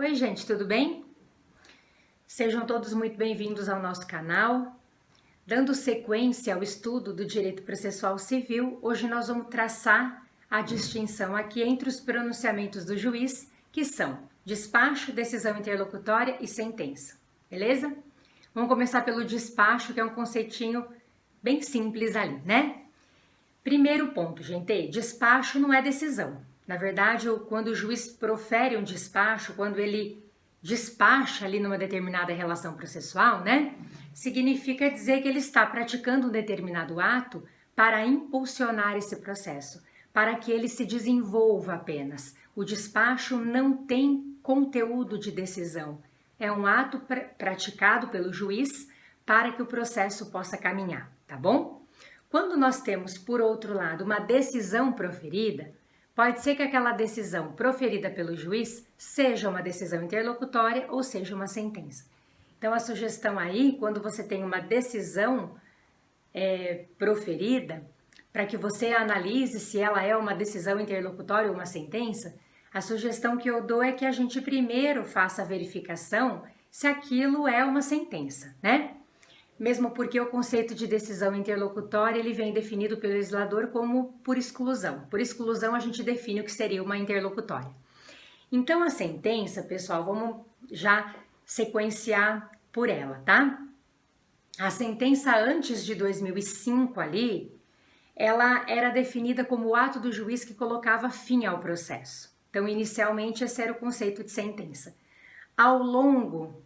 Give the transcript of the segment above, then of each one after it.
Oi gente, tudo bem? Sejam todos muito bem-vindos ao nosso canal. Dando sequência ao estudo do direito processual civil, hoje nós vamos traçar a distinção aqui entre os pronunciamentos do juiz, que são despacho, decisão interlocutória e sentença, beleza? Vamos começar pelo despacho, que é um conceitinho bem simples ali, né? Primeiro ponto, gente, despacho não é decisão. Na verdade, quando o juiz profere um despacho, quando ele despacha ali numa determinada relação processual, né? Significa dizer que ele está praticando um determinado ato para impulsionar esse processo, para que ele se desenvolva apenas. O despacho não tem conteúdo de decisão. É um ato praticado pelo juiz para que o processo possa caminhar, tá bom? Quando nós temos, por outro lado, uma decisão proferida, pode ser que aquela decisão proferida pelo juiz seja uma decisão interlocutória ou seja uma sentença. Então, a sugestão aí, quando você tem uma decisão proferida, para que você analise se ela é uma decisão interlocutória ou uma sentença, a sugestão que eu dou é que a gente primeiro faça a verificação se aquilo é uma sentença, né? Mesmo porque o conceito de decisão interlocutória ele vem definido pelo legislador como por exclusão. Por exclusão, a gente define o que seria uma interlocutória. Então, a sentença, pessoal, vamos já sequenciar por ela, tá? A sentença antes de 2005 ali, ela era definida como o ato do juiz que colocava fim ao processo. Então, inicialmente, esse era o conceito de sentença. Ao longo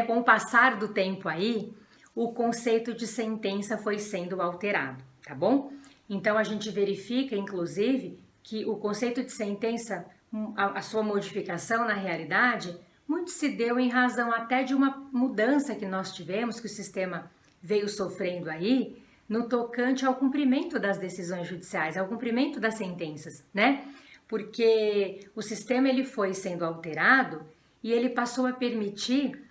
com o passar do tempo aí, o conceito de sentença foi sendo alterado, tá bom? Então, a gente verifica, inclusive, que o conceito de sentença, a sua modificação na realidade, muito se deu em razão até de uma mudança que nós tivemos, que o sistema veio sofrendo aí, no tocante ao cumprimento das decisões judiciais, ao cumprimento das sentenças, né? Porque o sistema ele foi sendo alterado e ele passou a permitir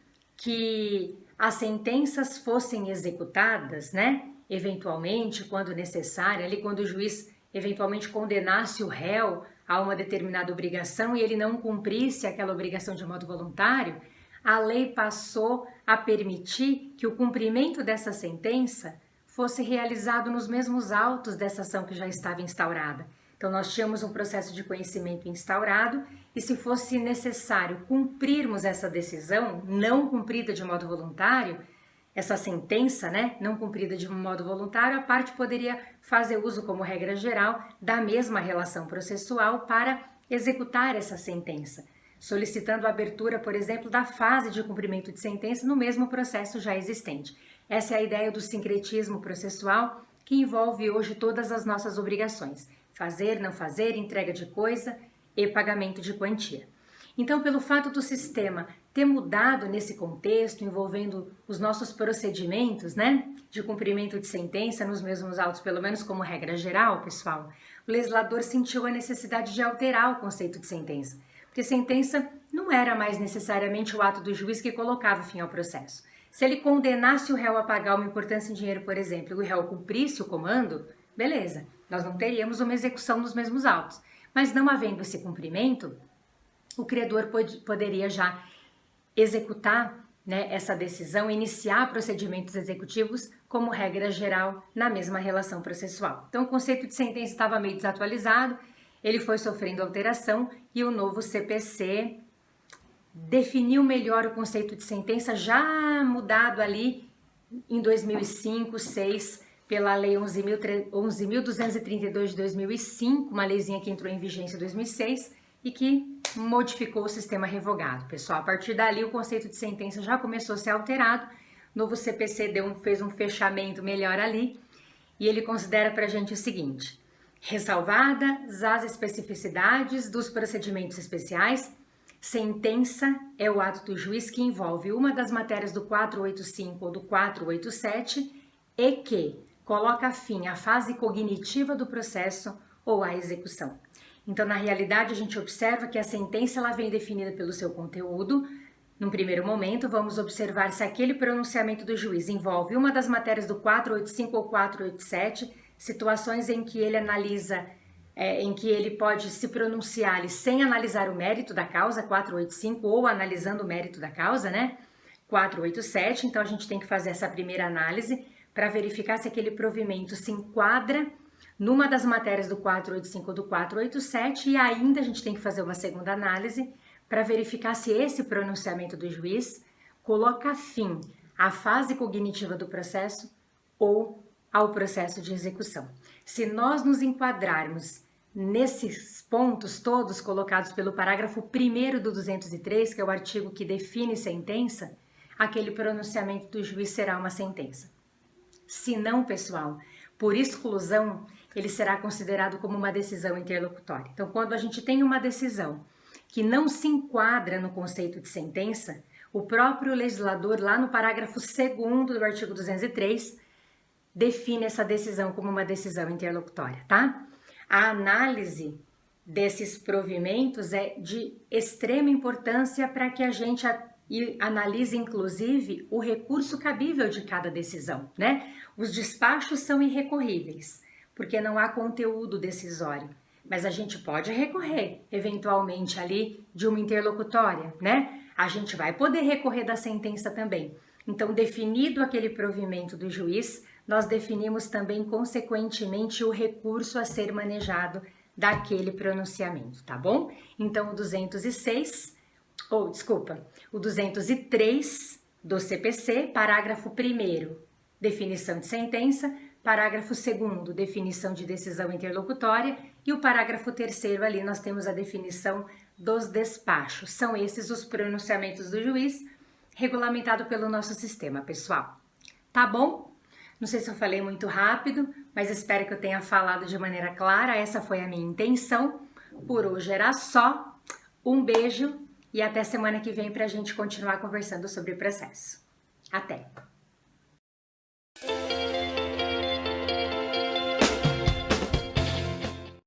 que as sentenças fossem executadas, né? Eventualmente, quando necessário, ali quando o juiz eventualmente condenasse o réu a uma determinada obrigação e ele não cumprisse aquela obrigação de modo voluntário, a lei passou a permitir que o cumprimento dessa sentença fosse realizado nos mesmos autos dessa ação que já estava instaurada. Então, nós tínhamos um processo de conhecimento instaurado e se fosse necessário cumprirmos essa decisão não cumprida de modo voluntário, essa sentença, né, não cumprida de modo voluntário, a parte poderia fazer uso, como regra geral, da mesma relação processual para executar essa sentença, solicitando a abertura, por exemplo, da fase de cumprimento de sentença no mesmo processo já existente. Essa é a ideia do sincretismo processual que envolve hoje todas as nossas obrigações. Fazer, não fazer, entrega de coisa e pagamento de quantia. Então, pelo fato do sistema ter mudado nesse contexto, envolvendo os nossos procedimentos, né, de cumprimento de sentença nos mesmos autos, pelo menos como regra geral, pessoal, o legislador sentiu a necessidade de alterar o conceito de sentença, porque sentença não era mais necessariamente o ato do juiz que colocava fim ao processo. Se ele condenasse o réu a pagar uma importância em dinheiro, por exemplo, e o réu cumprisse o comando, beleza, nós não teríamos uma execução nos mesmos autos. Mas não havendo esse cumprimento, o credor poderia já executar, né, essa decisão, iniciar procedimentos executivos como regra geral na mesma relação processual. Então, o conceito de sentença estava meio desatualizado, ele foi sofrendo alteração e o novo CPC definiu melhor o conceito de sentença, já mudado ali em 2005, 2006, pela Lei 11.232 de 2005, uma leizinha que entrou em vigência em 2006 e que modificou o sistema revogado. Pessoal, a partir dali o conceito de sentença já começou a ser alterado, o novo CPC fez um fechamento melhor ali e ele considera para a gente o seguinte: ressalvadas as especificidades dos procedimentos especiais, sentença é o ato do juiz que envolve uma das matérias do 485 ou do 487 e que coloca fim à fase cognitiva do processo ou à execução. Então, na realidade, a gente observa que a sentença ela vem definida pelo seu conteúdo. Num primeiro momento, vamos observar se aquele pronunciamento do juiz envolve uma das matérias do 485 ou 487, situações em que ele analisa em que ele pode se pronunciar ali sem analisar o mérito da causa, 485, ou analisando o mérito da causa, né? 487, então a gente tem que fazer essa primeira análise para verificar se aquele provimento se enquadra numa das matérias do 485 ou do 487, e ainda a gente tem que fazer uma segunda análise para verificar se esse pronunciamento do juiz coloca fim à fase cognitiva do processo ou ao processo de execução. Se nós nos enquadrarmos nesses pontos todos colocados pelo parágrafo 1º do 203, que é o artigo que define sentença, aquele pronunciamento do juiz será uma sentença. Se não, pessoal, por exclusão, ele será considerado como uma decisão interlocutória. Então, quando a gente tem uma decisão que não se enquadra no conceito de sentença, o próprio legislador, lá no parágrafo 2º do artigo 203, define essa decisão como uma decisão interlocutória, tá? A análise desses provimentos é de extrema importância para que a gente analise, inclusive, o recurso cabível de cada decisão, né? Os despachos são irrecorríveis, porque não há conteúdo decisório, mas a gente pode recorrer, eventualmente, ali de uma interlocutória, né? A gente vai poder recorrer da sentença também. Então, definido aquele provimento do juiz, nós definimos também, consequentemente, o recurso a ser manejado daquele pronunciamento, tá bom? Então, o 203 do CPC, parágrafo 1º, definição de sentença, parágrafo 2º, definição de decisão interlocutória, e o parágrafo 3º ali nós temos a definição dos despachos. São esses os pronunciamentos do juiz, regulamentado pelo nosso sistema, pessoal. Tá bom? Não sei se eu falei muito rápido, mas espero que eu tenha falado de maneira clara. Essa foi a minha intenção. Por hoje era só. Um beijo e até semana que vem para a gente continuar conversando sobre o processo. Até!